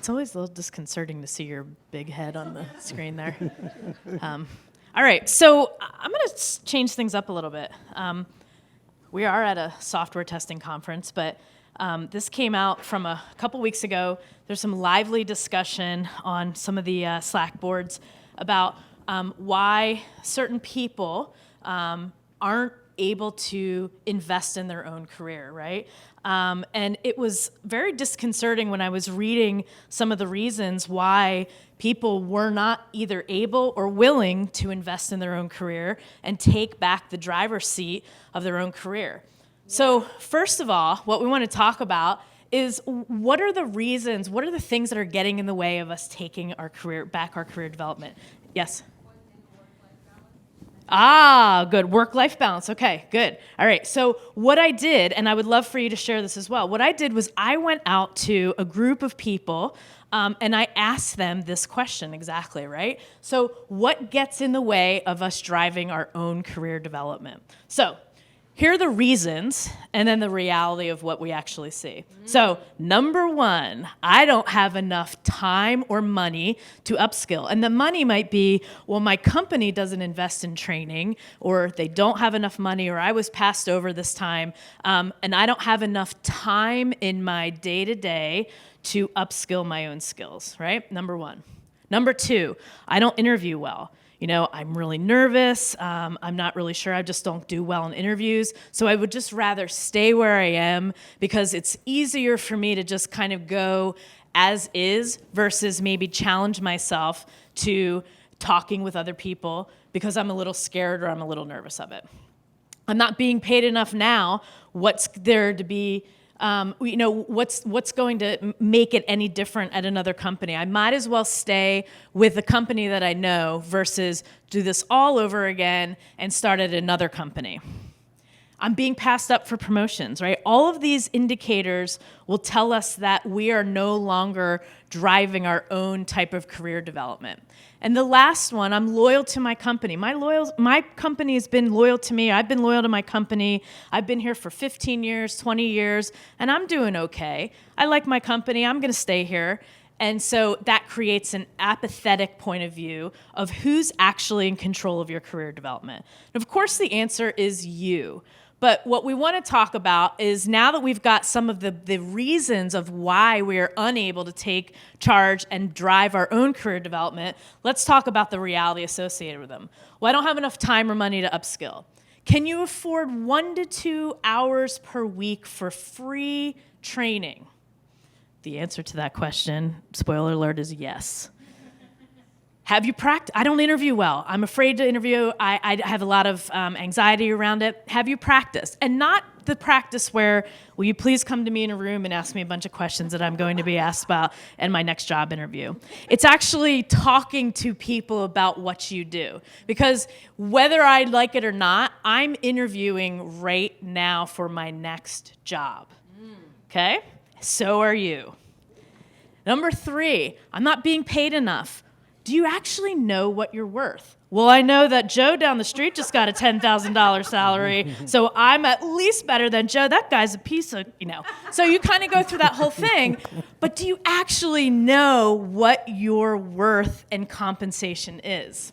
It's always a little disconcerting to see your big head on the screen there. All right, so I'm going to change things up a little bit. We are at a software testing conference, but this came out from a couple weeks ago. There's some lively discussion on some of the Slack boards about why certain people aren't able to invest in their own career, right? And it was very disconcerting when I was reading some of the reasons why people were not either able or willing to invest in their own career and take back the driver's seat of their own career. So first of all, what we want to talk about is what are the reasons, what are the things that are getting in the way of us taking our career development? Yes? Good. Work-life balance. Okay, good. All right. So what I did, and I would love for you to share this as well, what I did was I went out to a group of people and I asked them this question exactly, right? So what gets in the way of us driving our own career development? So here are the reasons, and then the reality of what we actually see. So, number one, I don't have enough time or money to upskill. And the money might be, well, my company doesn't invest in training, or they don't have enough money, or I was passed over this time, and I don't have enough time in my day-to-day to upskill my own skills, right? Number one. Number two, I don't interview well. You know, I'm really nervous. I'm not really sure. I just don't do well in interviews. So I would just rather stay where I am because it's easier for me to just kind of go as is versus maybe challenge myself to talking with other people because I'm a little scared or I'm a little nervous of it. I'm not being paid enough now. What's there to be what's going to make it any different at another company? I might as well stay with the company that I know versus do this all over again and start at another company. I'm being passed up for promotions, right? All of these indicators will tell us that we are no longer driving our own type of career development. And the last one, I'm loyal to my company. My company has been loyal to me. I've been loyal to my company. I've been here for 15 years, 20 years, and I'm doing okay. I like my company. I'm going to stay here. And so that creates an apathetic point of view of who's actually in control of your career development. And of course, the answer is you. But what we want to talk about is now that we've got some of the reasons of why we are unable to take charge and drive our own career development, let's talk about the reality associated with them. Well, I don't have enough time or money to upskill. Can you afford 1 to 2 hours per week for free training? The answer to that question, spoiler alert, is yes. Have you practiced? I don't interview well. I'm afraid to interview. I have a lot of anxiety around it. Have you practiced? And not the practice where, will you please come to me in a room and ask me a bunch of questions that I'm going to be asked about in my next job interview. It's actually talking to people about what you do. Because whether I like it or not, I'm interviewing right now for my next job. Okay? So are you. Number 3, I'm not being paid enough. Do you actually know what you're worth? Well, I know that Joe down the street just got a $10,000 salary, so I'm at least better than Joe. That guy's a piece of, So you kind of go through that whole thing, but do you actually know what your worth and compensation is?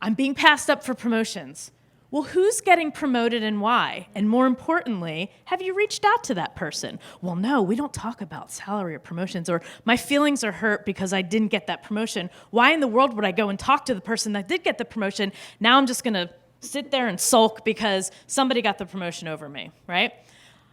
I'm being passed up for promotions. Well, who's getting promoted and why? And more importantly, have you reached out to that person? Well, no, we don't talk about salary or promotions, or my feelings are hurt because I didn't get that promotion. Why in the world would I go and talk to the person that did get the promotion? Now I'm just going to sit there and sulk because somebody got the promotion over me, right?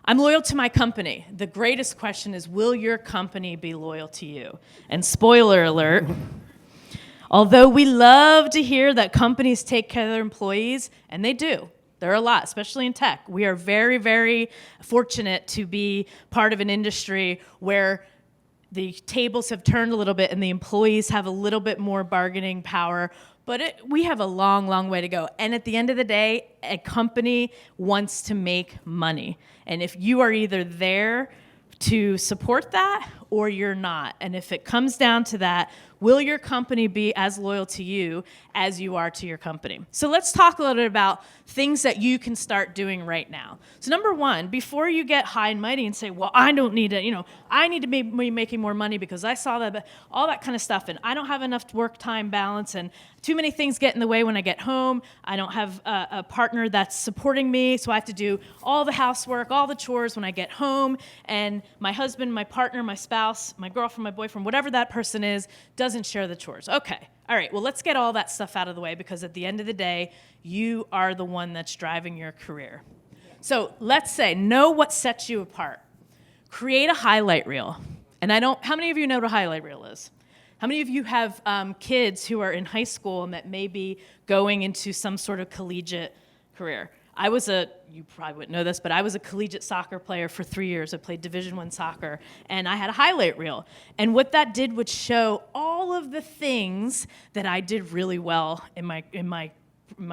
I'm loyal to my company. The greatest question is, will your company be loyal to you? And spoiler alert, although we love to hear that companies take care of their employees, and they do. There are a lot, especially in tech. We are very, very fortunate to be part of an industry where the tables have turned a little bit and the employees have a little bit more bargaining power. But we have a long, long way to go. And at the end of the day, a company wants to make money. And if you are either there to support that or you're not. And if it comes down to that, will your company be as loyal to you as you are to your company? So let's talk a little bit about things that you can start doing right now. So number one, before you get high and mighty and say, well, I don't need it, I need to be making more money because I saw that, all that kind of stuff, and I don't have enough work-time balance, and too many things get in the way when I get home. I don't have a partner that's supporting me, so I have to do all the housework, all the chores when I get home, and my husband, my partner, my spouse, my girlfriend, my boyfriend, whatever that person is, doesn't share the chores. Okay, all right, well, let's get all that stuff out of the way, because at the end of the day, you are the one that's driving your career. So let's say, know what sets you apart. Create a highlight reel. And how many of you know what a highlight reel is? How many of you have kids who are in high school and that may be going into some sort of collegiate career? You probably wouldn't know this, but I was a collegiate soccer player for 3 years. I played Division I soccer, and I had a highlight reel. And what that did was show all of the things that I did really well in my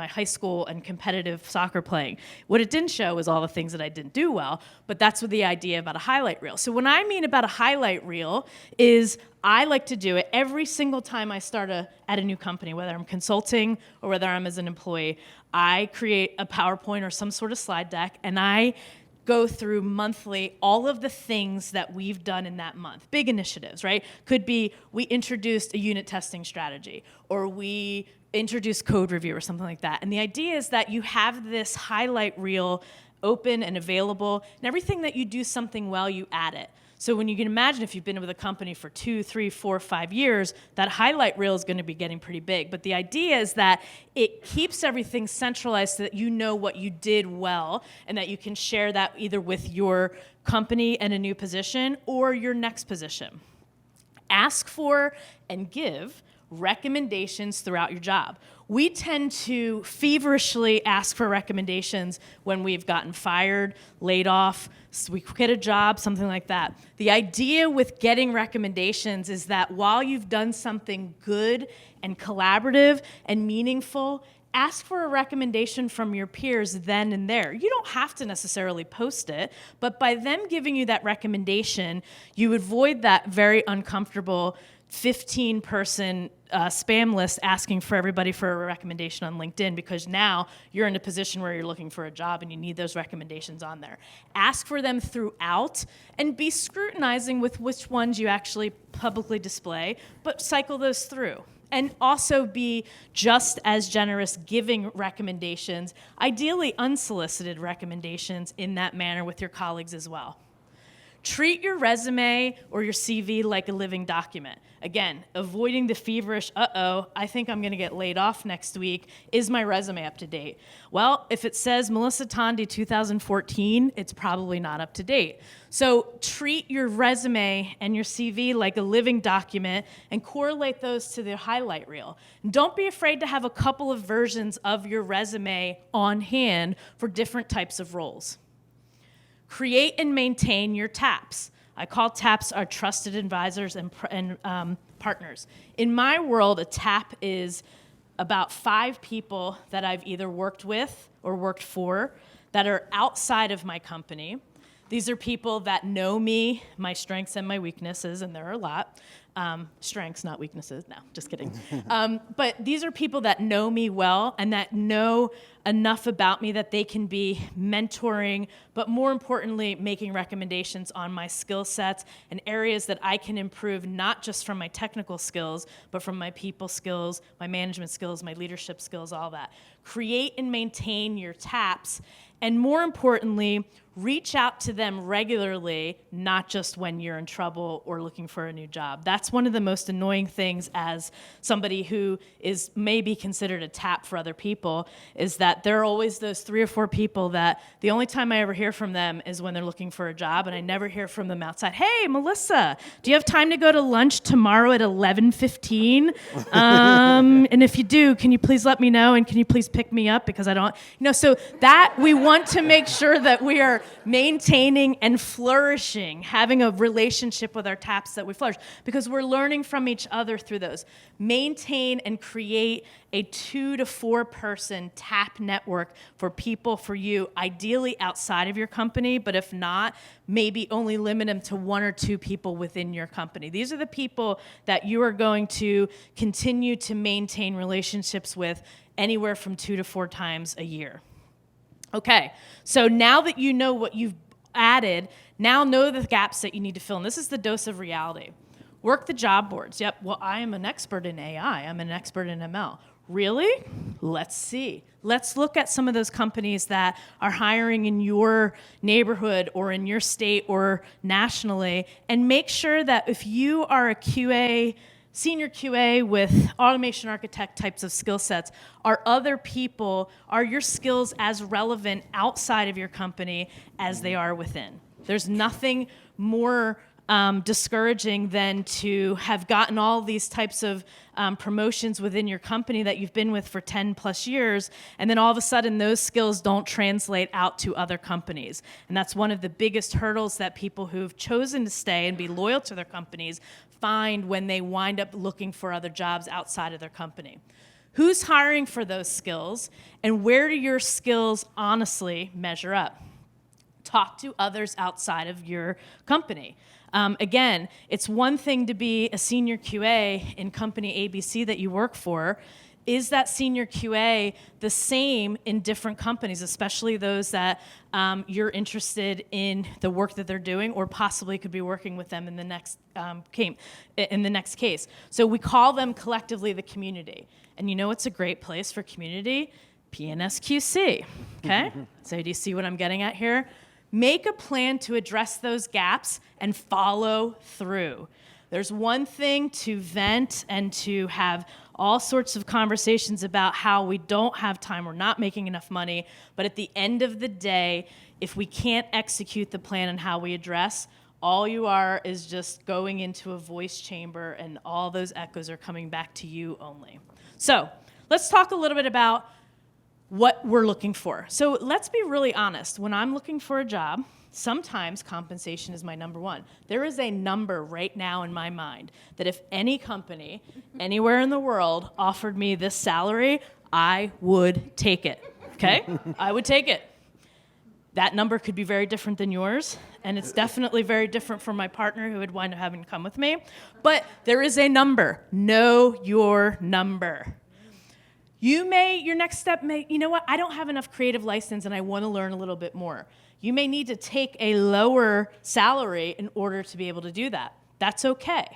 high school and competitive soccer playing. What it didn't show was all the things that I didn't do well, but that's what the idea about a highlight reel. So what I mean about a highlight reel is I like to do it every single time I start at a new company, whether I'm consulting or whether I'm as an employee. I create a PowerPoint or some sort of slide deck, and I go through monthly all of the things that we've done in that month. Big initiatives, right? Could be we introduced a unit testing strategy, or we introduced code review or something like that. And the idea is that you have this highlight reel open and available, and everything that you do something well, you add it. So when you can imagine, if you've been with a company for 2, 3, 4, 5 years, that highlight reel is going to be getting pretty big. But the idea is that it keeps everything centralized so that you know what you did well, and that you can share that either with your company and a new position or your next position. Ask for and give recommendations throughout your job. We tend to feverishly ask for recommendations when we've gotten fired, laid off, so we quit a job, something like that. The idea with getting recommendations is that while you've done something good and collaborative and meaningful, ask for a recommendation from your peers then and there. You don't have to necessarily post it, but by them giving you that recommendation, you avoid that very uncomfortable 15-person spam list asking for everybody for a recommendation on LinkedIn, because now you're in a position where you're looking for a job and you need those recommendations on there. Ask for them throughout and be scrutinizing with which ones you actually publicly display, but cycle those through. And also be just as generous giving recommendations, ideally unsolicited recommendations, in that manner with your colleagues as well. Treat your resume or your CV like a living document. Again, avoiding the feverish, I think I'm going to get laid off next week. Is my resume up to date? Well, if it says Melissa Tondi 2014, it's probably not up to date. So treat your resume and your CV like a living document and correlate those to the highlight reel. And don't be afraid to have a couple of versions of your resume on hand for different types of roles. Create and maintain your TAPs. I call TAPs our trusted advisors and partners. In my world, a TAP is about 5 people that I've either worked with or worked for that are outside of my company. These are people that know me, my strengths and my weaknesses, and there are a lot. Strengths, not weaknesses. No, just kidding. But these are people that know me well and that know enough about me that they can be mentoring, but more importantly, making recommendations on my skill sets and areas that I can improve, not just from my technical skills, but from my people skills, my management skills, my leadership skills, all that. Create and maintain your TAPs, and more importantly, reach out to them regularly, not just when you're in trouble or looking for a new job. That's one of the most annoying things as somebody who is maybe considered a TAP for other people, is that there are always those 3 or 4 people that the only time I ever hear from them is when they're looking for a job, and I never hear from them outside. Hey, Melissa, do you have time to go to lunch tomorrow at 11:15? And if you do, can you please let me know, and can you please pick me up, because I don't, so that we want to make sure that we are maintaining and flourishing, having a relationship with our TAPs that we flourish, because we're learning from each other through those. Maintain and create a 2 to 4 person TAP network for people, for you, ideally outside of your company, but if not, maybe only limit them to 1 or 2 people within your company. These are the people that you are going to continue to maintain relationships with anywhere from 2 to 4 times a year. Okay, so now that you know what you've added, now know the gaps that you need to fill. And this is the dose of reality. Work the job boards. Yep, well, I am an expert in AI. I'm an expert in ML. Really? Let's see. Let's look at some of those companies that are hiring in your neighborhood or in your state or nationally, and make sure that if you are a QA, senior QA with automation architect types of skill sets, are your skills as relevant outside of your company as they are within? There's nothing more discouraging than to have gotten all these types of promotions within your company that you've been with for 10 plus years, and then all of a sudden those skills don't translate out to other companies. And that's one of the biggest hurdles that people who've chosen to stay and be loyal to their companies find when they wind up looking for other jobs outside of their company. Who's hiring for those skills, and where do your skills honestly measure up? Talk to others outside of your company. Again, it's one thing to be a senior QA in company ABC that you work for. Is that senior QA the same in different companies, especially those that you're interested in the work that they're doing, or possibly could be working with them in the next case? So we call them collectively the community. And you know what's a great place for community? PNSQC, okay? So do you see what I'm getting at here? Make a plan to address those gaps and follow through. There's one thing to vent and to have all sorts of conversations about how we don't have time, we're not making enough money, but at the end of the day, if we can't execute the plan and how we address, all you are is just going into a voice chamber, and all those echoes are coming back to you only. So let's talk a little bit about what we're looking for. So let's be really honest. When I'm looking for a job, sometimes compensation is my number one. There is a number right now in my mind that if any company anywhere in the world offered me this salary, I would take it, okay? I would take it. That number could be very different than yours, and it's definitely very different from my partner who would wind up having to come with me. But there is a number. Know your number. Your next step may, you know what, I don't have enough creative license and I want to learn a little bit more. You may need to take a lower salary in order to be able to do that. That's okay.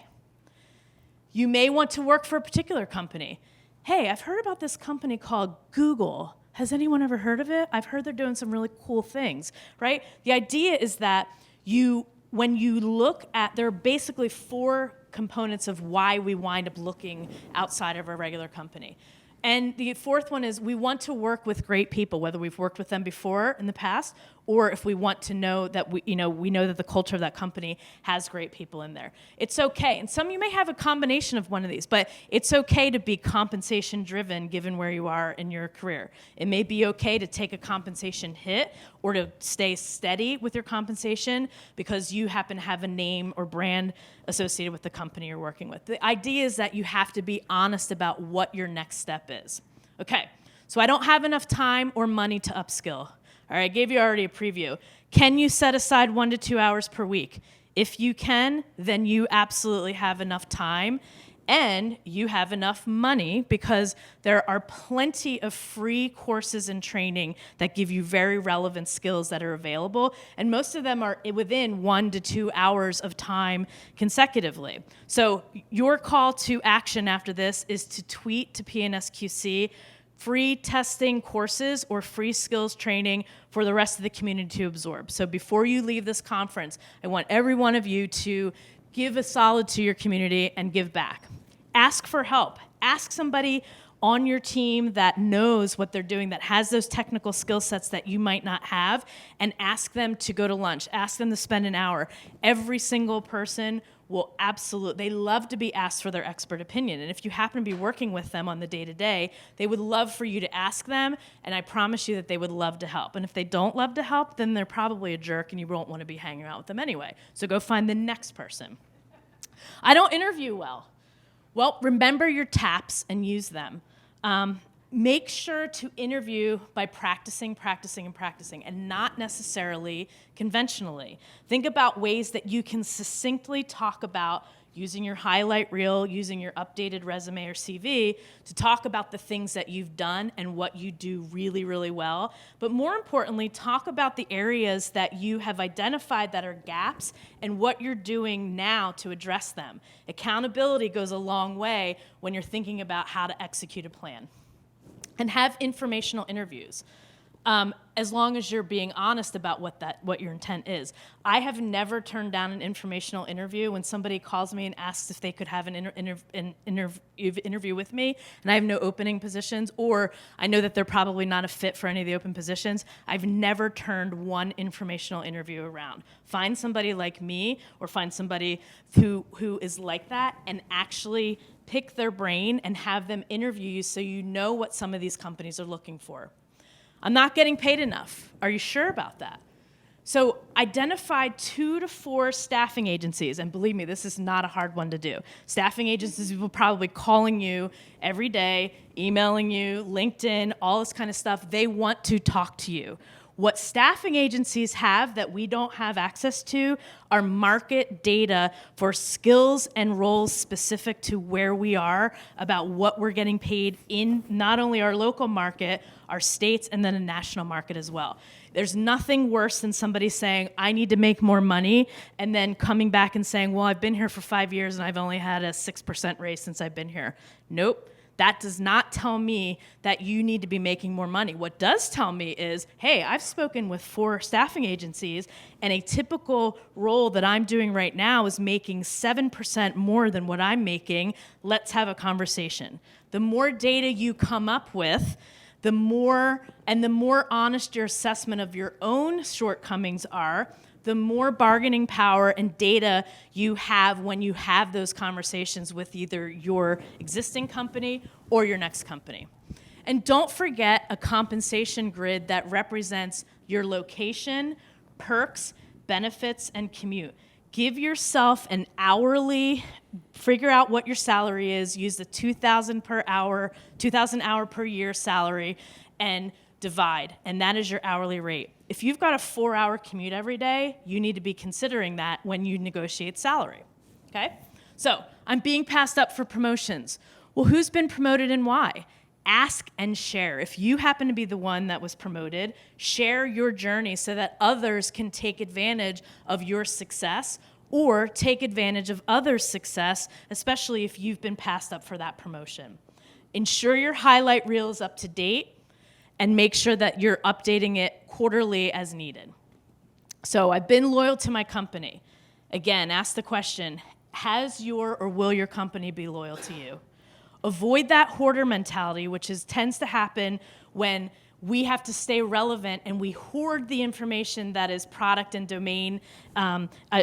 You may want to work for a particular company. Hey, I've heard about this company called Google. Has anyone ever heard of it? I've heard they're doing some really cool things, right? The idea is that when you look at, there are basically 4 components of why we wind up looking outside of our regular company. And the 4th one is we want to work with great people, whether we've worked with them before in the past, or if we want to know that we know that the culture of that company has great people in there. It's okay. And some of you may have a combination of one of these, but it's okay to be compensation driven given where you are in your career. It may be okay to take a compensation hit or to stay steady with your compensation because you happen to have a name or brand associated with the company you're working with. The idea is that you have to be honest about what your next step is. Okay, so I don't have enough time or money to upskill. All right, I gave you already a preview. Can you set aside 1 to 2 hours per week? If you can, then you absolutely have enough time and you have enough money, because there are plenty of free courses and training that give you very relevant skills that are available, and most of them are within 1 to 2 hours of time consecutively. So your call to action after this is to tweet to PNSQC free testing courses or free skills training for the rest of the community to absorb. So before you leave this conference, I want every one of you to give a solid to your community and give back. Ask for help. Ask somebody on your team that knows what they're doing, that has those technical skill sets that you might not have, and ask them to go to lunch. Ask them to spend an hour. Every single person will absolutely, they love to be asked for their expert opinion. And if you happen to be working with them on the day-to-day, they would love for you to ask them, and I promise you that they would love to help. And if they don't love to help, then they're probably a jerk and you won't want to be hanging out with them anyway. So go find the next person. I don't interview well. Well, remember your taps and use them. Make sure to interview by practicing, and not necessarily conventionally. Think about ways that you can succinctly talk about using your highlight reel, using your updated resume or CV to talk about the things that you've done and what you do really, really well. But more importantly, talk about the areas that you have identified that are gaps and what you're doing now to address them. Accountability goes a long way when you're thinking about how to execute a plan. And have informational interviews, as long as you're being honest about what your intent is. I have never turned down an informational interview when somebody calls me and asks if they could have an interview with me, and I have no opening positions, or I know that they're probably not a fit for any of the open positions. I've never turned one informational interview around. Find somebody like me, or find somebody who is like that, and actually pick their brain and have them interview you so you know what some of these companies are looking for. I'm not getting paid enough. Are you sure about that? So identify 2 to 4 staffing agencies, and believe me, this is not a hard one to do. Staffing agencies will probably calling you every day, emailing you, LinkedIn, all this kind of stuff. They want to talk to you. What staffing agencies have that we don't have access to are market data for skills and roles specific to where we are, about what we're getting paid in not only our local market, our states, and then a national market as well. There's nothing worse than somebody saying, I need to make more money, and then coming back and saying, well, I've been here for 5 years and I've only had a 6% raise since I've been here. Nope. That does not tell me that you need to be making more money. What does tell me is, hey, I've spoken with 4 staffing agencies, and a typical role that I'm doing right now is making 7% more than what I'm making. Let's have a conversation. The more data you come up with, the more honest your assessment of your own shortcomings are, the more bargaining power and data you have when you have those conversations with either your existing company or your next company. And don't forget a compensation grid that represents your location, perks, benefits, and commute. Give yourself an hourly, figure out what your salary is, use the 2,000 hour per year salary, and divide, and that is your hourly rate. If you've got a 4-hour commute every day, you need to be considering that when you negotiate salary, okay? So, I'm being passed up for promotions. Well, who's been promoted and why? Ask and share. If you happen to be the one that was promoted, share your journey so that others can take advantage of your success or take advantage of others' success, especially if you've been passed up for that promotion. Ensure your highlight reel is up to date, and make sure that you're updating it quarterly as needed. So I've been loyal to my company. Again, ask the question, has your or will your company be loyal to you? Avoid that hoarder mentality, which tends to happen when we have to stay relevant and we hoard the information that is product and domain,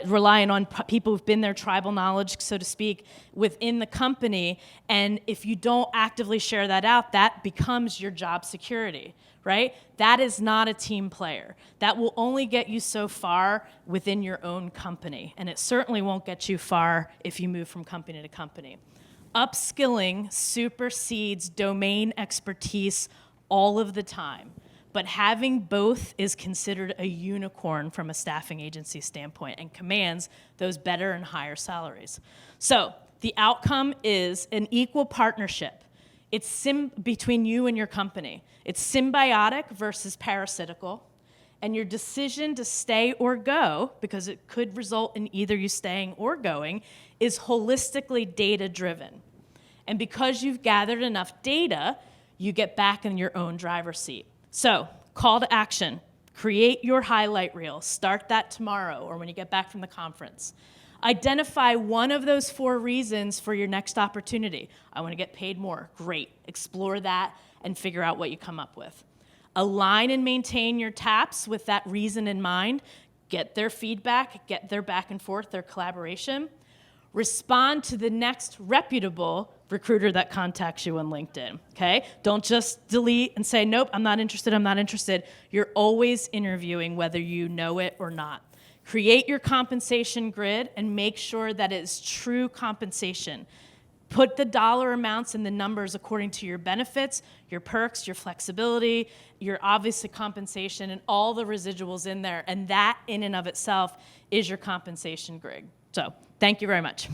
relying on people who've been there, tribal knowledge, so to speak, within the company. And if you don't actively share that out, that becomes your job security, right? That is not a team player. That will only get you so far within your own company. And it certainly won't get you far if you move from company to company. Upskilling supersedes domain expertise all of the time, but having both is considered a unicorn from a staffing agency standpoint and commands those better and higher salaries. So the outcome is an equal partnership. It's between you and your company. It's symbiotic versus parasitical, and your decision to stay or go, because it could result in either you staying or going, is holistically data-driven. And because you've gathered enough data, you get back in your own driver's seat. So, call to action. Create your highlight reel. Start that tomorrow or when you get back from the conference. Identify one of those 4 reasons for your next opportunity. I want to get paid more. Great. Explore that and figure out what you come up with. Align and maintain your taps with that reason in mind. Get their feedback, get their back and forth, their collaboration. Respond to the next reputable recruiter that contacts you on LinkedIn, okay? Don't just delete and say, nope, I'm not interested, I'm not interested. You're always interviewing whether you know it or not. Create your compensation grid and make sure that it's true compensation. Put the dollar amounts and the numbers according to your benefits, your perks, your flexibility, your obviously compensation, and all the residuals in there. And that in and of itself is your compensation grid. So thank you very much.